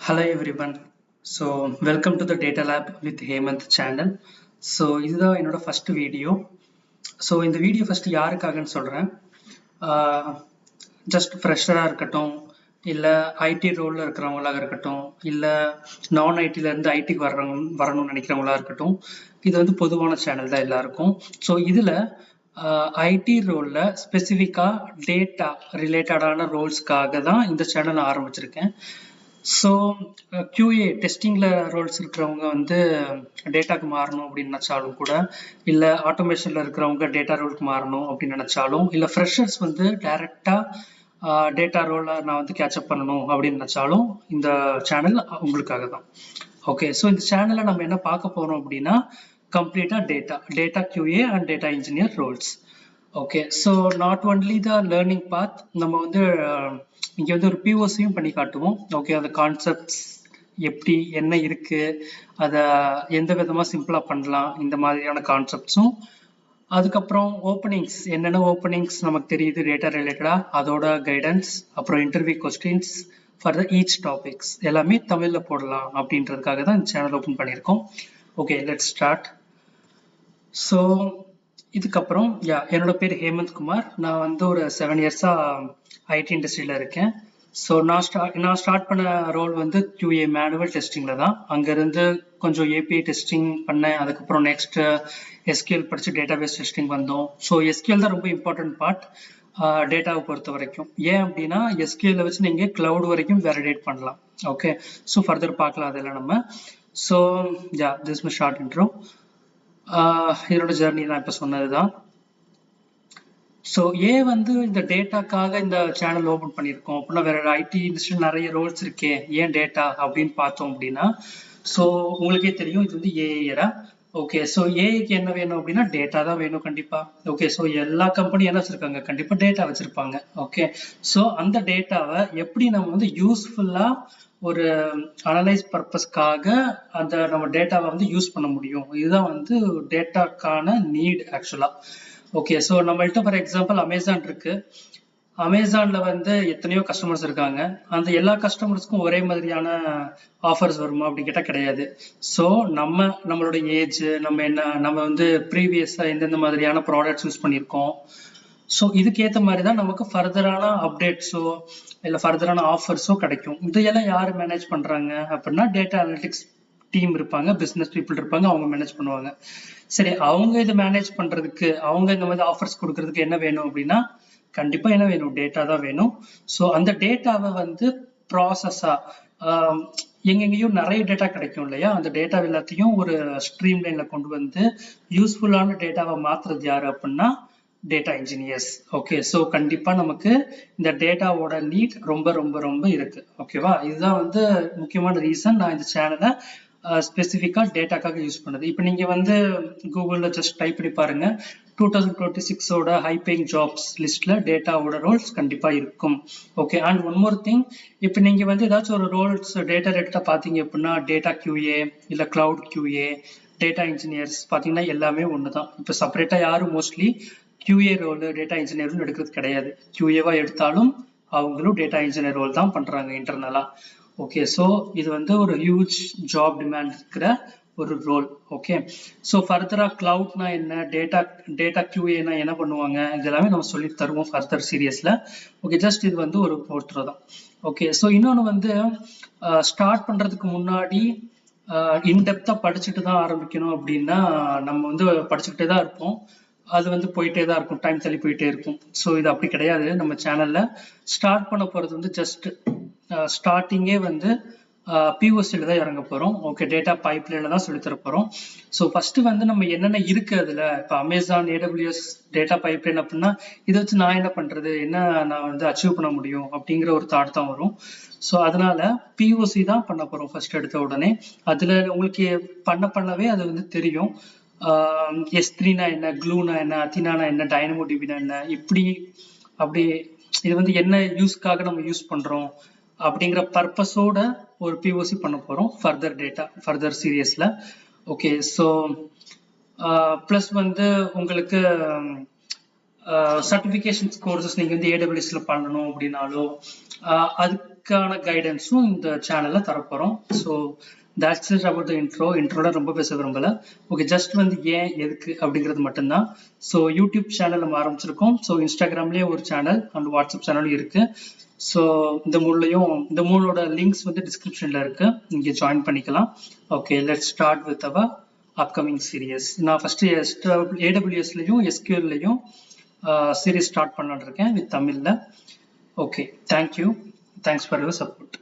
Hello everyone. So welcome to the Data Lab with Hemant channel. So இதுதான் என்னோட first video. So இந்த video first யாருக்காகன்னு சொல்றேன். Just fresher இருக்கட்டும், இல்ல ID ரோல்ல இருக்கிறவங்களாக இருக்கட்டும், இல்ல நான் ஐடில இருந்து ஐடிக்கு வரணும்னு நினைக்கிறவங்களா இருக்கட்டும், இது வந்து பொதுவான சேனல் தான் எல்லாருக்கும். ஸோ இதுல ஐடி ரோல்ல ஸ்பெசிஃபிக்கா டேட்டா ரிலேட்டடான ரோல்ஸ்க்காக தான் இந்த சேனல் ஆரம்பிச்சிருக்கேன். ஸோ QA டெஸ்டிங்கில் ரோல்ஸ் இருக்கிறவங்க வந்து டேட்டாக்கு மாறணும் அப்படின்னு நினச்சாலும் கூட, இல்லை ஆட்டோமேஷனில் இருக்கிறவங்க டேட்டா ரோலுக்கு மாறணும் அப்படின்னு நினச்சாலும், இல்லை ஃப்ரெஷர்ஸ் வந்து டைரெக்டாக டேட்டா ரோலை நான் வந்து கேட்சப் பண்ணணும் அப்படின்னு நினச்சாலும் இந்த சேனல் உங்களுக்காக தான். ஓகே, ஸோ இந்த சேனலில் நம்ம என்ன பார்க்க போகிறோம் அப்படின்னா கம்ப்ளீட்டாக data QA and data engineer roles. Okay, so not only the learning path, நம்ம வந்து இங்கே வந்து ஒரு POCயும் பண்ணி காட்டுவோம். ஓகே, அந்த கான்செப்ட்ஸ் எப்படி என்ன இருக்கு, அதை எந்த விதமாக சிம்பிளாக பண்ணலாம், இந்த மாதிரியான கான்செப்ட்ஸும், அதுக்கப்புறம் ஓப்பனிங்ஸ் என்னென்ன ஓப்பனிங்ஸ் நமக்கு தெரியுது டேட்டா ரிலேட்டடாக அதோட கைடன்ஸ், அப்புறம் interview questions for the each topics எல்லாமே தமிழில் போடலாம் அப்படின்றதுக்காக தான் இந்த சேனல் ஓப்பன் பண்ணியிருக்கோம். Okay, let's start. ஸோ இதுக்கப்புறம் என்னோட பேர் ஹேமந்த் குமார். நான் வந்து ஒரு 7 இயர்ஸாக ஐடி இண்டஸ்ட்ரியில் இருக்கேன். ஸோ நான் ஸ்டார்ட் பண்ண ரோல் வந்து QA மேனுவல் டெஸ்டிங்கில் தான். அங்கேருந்து கொஞ்சம் API டெஸ்டிங் பண்ணேன். அதுக்கப்புறம் நெக்ஸ்ட் SQL படித்து டேட்டாபேஸ் டெஸ்டிங் வந்தோம். ஸோ SQL தான் ரொம்ப இம்பார்ட்டன்ட் பார்ட் டேட்டாவை பொறுத்த வரைக்கும். ஏன் அப்படின்னா SQL வச்சு நீங்கள் கிளவுட் வரைக்கும் வேலிடேட் பண்ணலாம். ஓகே, ஸோ ஃபர்தர் பார்க்கலாம் அதெல்லாம் நம்ம. So this my short intro. இதோட ஜெர்னி நான் இப்போ சொன்னது தான். ஸோ வந்து இந்த டேட்டாக்காக இந்த சேனல் ஓப்பன் பண்ணியிருக்கோம் அப்படின்னா, வேற ஐடி இண்டஸ்ட்ரி நிறைய ரோல்ஸ் இருக்கே, ஏன் டேட்டா அப்படின்னு பார்த்தோம் அப்படின்னா, ஸோ உங்களுக்கே தெரியும் இது வந்து ஏஐ. ஓகே, ஸோ ஏஐக்கு என்ன வேணும் அப்படின்னா டேட்டா தான் வேணும் கண்டிப்பா. ஓகே, ஸோ எல்லா கம்பெனியும் என்ன வச்சிருக்காங்க, கண்டிப்பா டேட்டா வச்சிருப்பாங்க. ஓகே, ஸோ அந்த டேட்டாவை எப்படி நம்ம வந்து யூஸ்ஃபுல்லா ஒரு அனலைஸ் பர்பஸ்க்காக அந்த நம்ம டேட்டாவை வந்து யூஸ் பண்ண முடியும், இதுதான் வந்து டேட்டாக்கான நீட் ஆக்சுவலா. ஓகே, ஸோ நம்மள்ட்ட ஃபார் எக்ஸாம்பிள் அமேசான் இருக்கு. அமேசான்ல வந்து எத்தனையோ கஸ்டமர்ஸ் இருக்காங்க. அந்த எல்லா கஸ்டமர்ஸ்க்கும் ஒரே மாதிரியான ஆஃபர்ஸ் வருமா அப்படின்னு கேட்டால் கிடையாது. ஸோ நம்மளோட ஏஜ், நம்ம வந்து ப்ரீவியஸாக எந்தெந்த மாதிரியான ப்ராடக்ட்ஸ் யூஸ் பண்ணியிருக்கோம், ஸோ இதுக்கேற்ற மாதிரி தான் நமக்கு ஃபர்தரான அப்டேட்ஸோ இல்லை ஃபர்தரான ஆஃபர்ஸோ கிடைக்கும். இதையெல்லாம் யார் மேனேஜ் பண்ணுறாங்க அப்படின்னா டேட்டா அனலிட்டிக்ஸ் டீம் இருப்பாங்க, பிஸ்னஸ் பீப்புள் இருப்பாங்க, அவங்க மேனேஜ் பண்ணுவாங்க. சரி, அவங்க இதை மேனேஜ் பண்ணுறதுக்கு, அவங்க இந்த மாதிரி ஆஃபர்ஸ் கொடுக்கறதுக்கு என்ன வேணும் அப்படின்னா கண்டிப்பாக என்ன வேணும், டேட்டா தான் வேணும். ஸோ அந்த டேட்டாவை வந்து ப்ராசஸாக எங்கெங்கேயும் நிறைய டேட்டா கிடைக்கும் இல்லையா, அந்த டேட்டா எல்லாத்தையும் ஒரு ஸ்ட்ரீம் லைனில் கொண்டு வந்து யூஸ்ஃபுல்லான டேட்டாவை மாற்றுறது யார் அப்படின்னா டேட்டா இன்ஜினியர்ஸ். ஓகே, ஸோ கண்டிப்பாக நமக்கு இந்த டேட்டாவோட நீட் ரொம்ப ரொம்ப ரொம்ப இருக்கு. ஓகேவா, இதுதான் வந்து முக்கியமான ரீசன் நான் இந்த சேனலை ஸ்பெசிஃபிக்காக டேட்டாக்காக யூஸ் பண்ணுது. இப்போ நீங்கள் வந்து கூகுளில் ஜஸ்ட் டைப் பண்ணி பாருங்க, 2026ஓட ஹைபேயிங் ஜாப்ஸ் லிஸ்ட்ல டேட்டாவோட ரோல்ஸ் கண்டிப்பாக இருக்கும். Okay, and one more thing, இப்போ நீங்கள் வந்து ஏதாச்சும் ஒரு ரோல்ஸ் டேட்டா ரிலேட்டடாக பார்த்தீங்க அப்படின்னா டேட்டா QA இல்லை கிளவுட் QA, டேட்டா இன்ஜினியர்ஸ் பார்த்தீங்கன்னா எல்லாமே ஒன்று தான். இப்போ செப்பரேட்டாக யாரும் மோஸ்ட்லி QA ரோல் டேட்டா இன்ஜினியர்னு எடுக்கிறது கிடையாது. QAவா எடுத்தாலும் அவங்களும் டேட்டா இன்ஜினியர் ரோல் தான் பண்ணுறாங்க இன்டர்னலா. ஓகே, ஸோ இது வந்து ஒரு ஹியூஜ் ஜாப் டிமாண்ட் இருக்கிற ஒரு ரோல். ஓகே, ஸோ ஃபர்தராக கிளவுட்னா என்ன, டேட்டா QAனா என்ன பண்ணுவாங்க, இதெல்லாமே நம்ம சொல்லி தருவோம் ஃபர்தர் சீரியஸில். ஓகே, ஜஸ்ட் இது வந்து ஒரு போர்ட்ரோ தான். ஓகே, ஸோ இன்னொன்று வந்து ஸ்டார்ட் பண்ணுறதுக்கு முன்னாடி இன்டெப்த்தாக படிச்சுட்டு தான் ஆரம்பிக்கணும் அப்படின்னா நம்ம வந்து படிச்சுக்கிட்டே தான் இருப்போம், அது வந்து போயிட்டே தான் இருக்கும், டைம் தள்ளி போயிட்டே இருக்கும். ஸோ இது அப்படி கிடையாது. நம்ம சேனல்ல ஸ்டார்ட் பண்ண போறது வந்து ஜஸ்ட் ஸ்டார்டிங்கே வந்து POCல தான் இறங்க போறோம். ஓகே, டேட்டா பைப்லைன்ல தான் சொல்லித்தர போறோம். ஸோ ஃபர்ஸ்ட் வந்து நம்ம என்னென்ன இருக்கு அதுல, இப்போ அமேசான் AWS டேட்டா பைப்லைன் அப்படின்னா இதை வச்சு நான் என்ன பண்றது, என்ன நான் வந்து அச்சீவ் பண்ண முடியும் அப்படிங்கிற ஒரு தாட் தான் வரும். ஸோ அதனால POC தான் பண்ண போறோம் ஃபர்ஸ்ட் எடுத்த உடனே. அதுல உங்களுக்கு பண்ணவே அது வந்து தெரியும். S3னா என்ன, க்ளூனா என்ன, அத்தினானா என்ன, டைனமோடிபினா என்ன, இப்படி அப்படி இது வந்து என்ன யூஸ்க்காக நம்ம யூஸ் பண்றோம் அப்படிங்கிற பர்பஸோட ஒரு POC பண்ண போறோம் ஃபர்தர் சீரியஸ்ல. ஓகே, ஸோ ப்ளஸ் வந்து உங்களுக்கு சர்டிஃபிகேஷன்ஸ் கோர்சஸ் நீங்கள் வந்து AWSல பண்ணணும் அப்படின்னாலோ அதுக்கான கைடன்ஸும் இந்த சேனல்ல தரப்போறோம். So that's it about the இன்ட்ரோல ரொம்ப பேச விரும்பல. ஓகே, ஜஸ்ட் வந்து ஏன் எதுக்கு அப்படிங்கிறது மட்டும்தான். ஸோ யூடியூப் சேனல் நம்ம ஆரம்பிச்சிருக்கோம். ஸோ இன்ஸ்டாகிராம்லேயே ஒரு சேனல் அண்ட் வாட்ஸ்அப் சேனலும் இருக்கு. ஸோ இந்த மூணோட லிங்க்ஸ் வந்து டிஸ்கிரிப்ஷன்ல இருக்கு, இங்கே ஜாயின் பண்ணிக்கலாம். Okay, let's start with our upcoming series. நான் ஃபர்ஸ்ட் AWSலையும் SQLலையும் சீரியஸ் ஸ்டார்ட் பண்ணலான்னு இருக்கேன் வித் தமிழ்ல. Okay, thank you, thanks for your support.